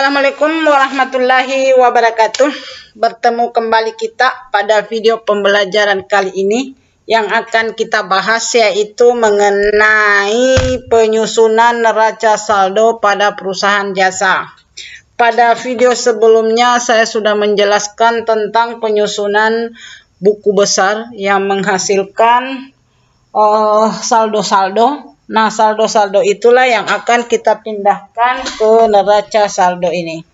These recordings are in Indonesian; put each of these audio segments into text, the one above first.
Assalamualaikum warahmatullahi wabarakatuh. Bertemu kembali kita pada video pembelajaran kali ini yang akan kita bahas yaitu mengenai penyusunan neraca saldo pada perusahaan jasa. Pada video sebelumnya saya sudah menjelaskan tentang penyusunan buku besar yang menghasilkan saldo-saldo. Nah, saldo-saldo itulah yang akan kita pindahkan ke neraca saldo ini.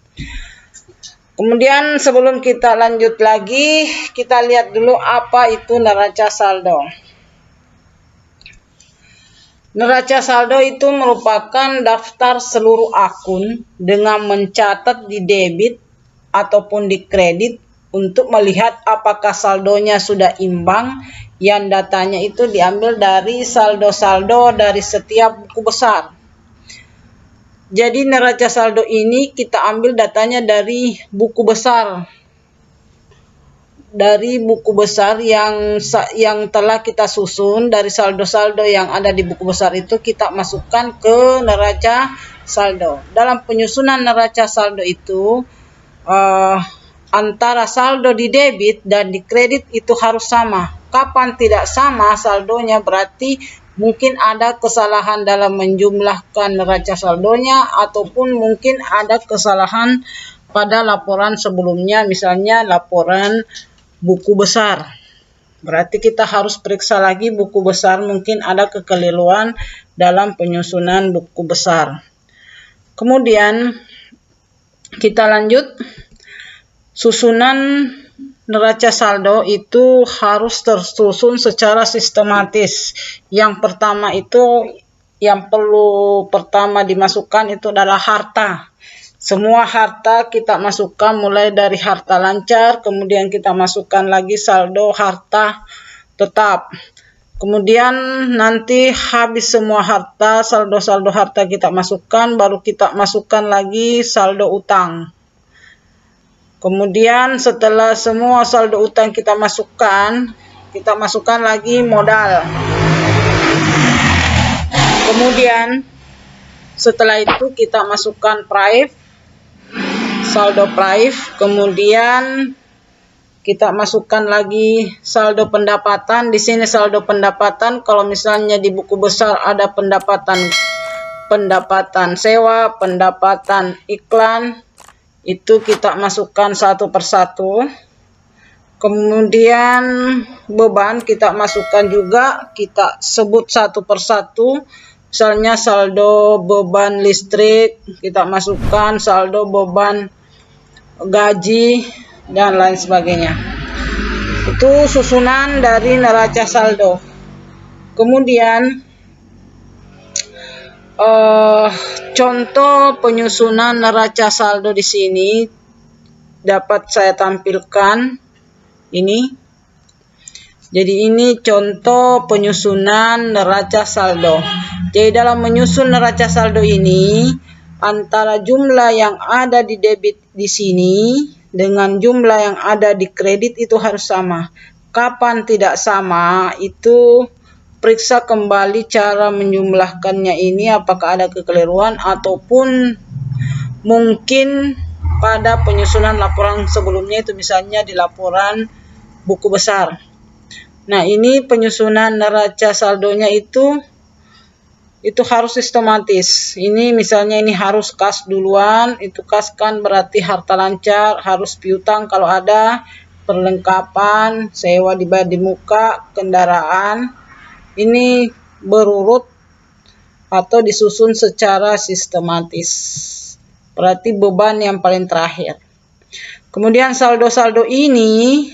Kemudian sebelum kita lanjut lagi, kita lihat dulu apa itu neraca saldo. Neraca saldo itu merupakan daftar seluruh akun dengan mencatat di debit ataupun di kredit untuk melihat apakah saldonya sudah imbang, yang datanya itu diambil dari saldo-saldo dari setiap buku besar. Jadi neraca saldo ini kita ambil datanya dari buku besar. Dari buku besar yang telah kita susun, dari saldo-saldo yang ada di buku besar itu kita masukkan ke neraca saldo. Dalam penyusunan neraca saldo itu antara saldo di debit dan di kredit itu harus sama. Kapan tidak sama saldonya berarti mungkin ada kesalahan dalam menjumlahkan neraca saldonya, ataupun mungkin ada kesalahan pada laporan sebelumnya, misalnya laporan buku besar. Berarti kita harus periksa lagi buku besar, mungkin ada kekeliruan dalam penyusunan buku besar. Kemudian kita lanjut. Susunan neraca saldo itu harus tersusun secara sistematis. Yang pertama itu, yang perlu pertama dimasukkan itu adalah harta. Semua harta kita masukkan mulai dari harta lancar, kemudian kita masukkan lagi saldo harta tetap. Kemudian nanti habis semua harta, saldo-saldo harta kita masukkan, baru kita masukkan lagi saldo utang. Kemudian setelah semua saldo utang kita masukkan lagi modal. Kemudian setelah itu kita masukkan saldo prive. Kemudian kita masukkan lagi saldo pendapatan. Di sini saldo pendapatan, kalau misalnya di buku besar ada pendapatan sewa, pendapatan iklan, itu kita masukkan satu persatu. Kemudian beban kita masukkan juga, kita sebut satu persatu. Misalnya saldo beban listrik kita masukkan, saldo beban gaji, dan lain sebagainya. Itu susunan dari neraca saldo. Kemudian contoh penyusunan neraca saldo di sini dapat saya tampilkan ini. Jadi ini contoh penyusunan neraca saldo. Jadi dalam menyusun neraca saldo ini, antara jumlah yang ada di debit di sini dengan jumlah yang ada di kredit itu harus sama. Kapan tidak sama, itu periksa kembali cara menjumlahkannya ini, apakah ada kekeliruan ataupun mungkin pada penyusunan laporan sebelumnya itu, misalnya di laporan buku besar. Nah, ini penyusunan neraca saldonya itu harus sistematis. Ini misalnya ini harus kas duluan, itu kas kan berarti harta lancar, harus piutang kalau ada, perlengkapan, sewa dibayar di muka, kendaraan. Ini berurut atau disusun secara sistematis. Berarti beban yang paling terakhir. Kemudian saldo-saldo ini,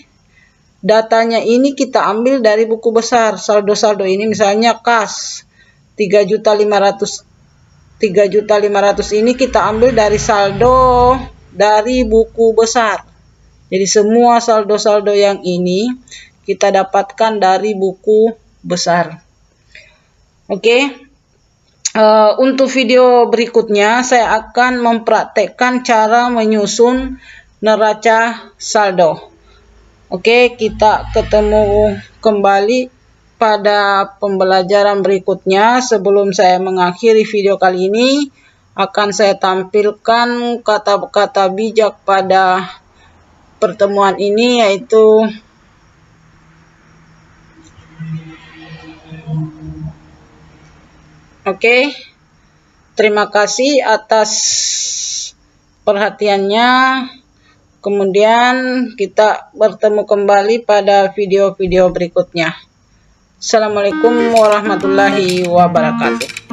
datanya ini kita ambil dari buku besar. Saldo-saldo ini misalnya kas 3.500.000 ini kita ambil dari saldo dari buku besar. Jadi semua saldo-saldo yang ini kita dapatkan dari buku besar. Oke. Untuk video berikutnya saya akan mempraktekkan cara menyusun neraca saldo. Oke, kita ketemu kembali pada pembelajaran berikutnya. Sebelum saya mengakhiri video kali ini, akan saya tampilkan kata-kata bijak pada pertemuan ini, yaitu oke. Terima kasih atas perhatiannya. Kemudian kita bertemu kembali pada video-video berikutnya. Assalamualaikum warahmatullahi wabarakatuh.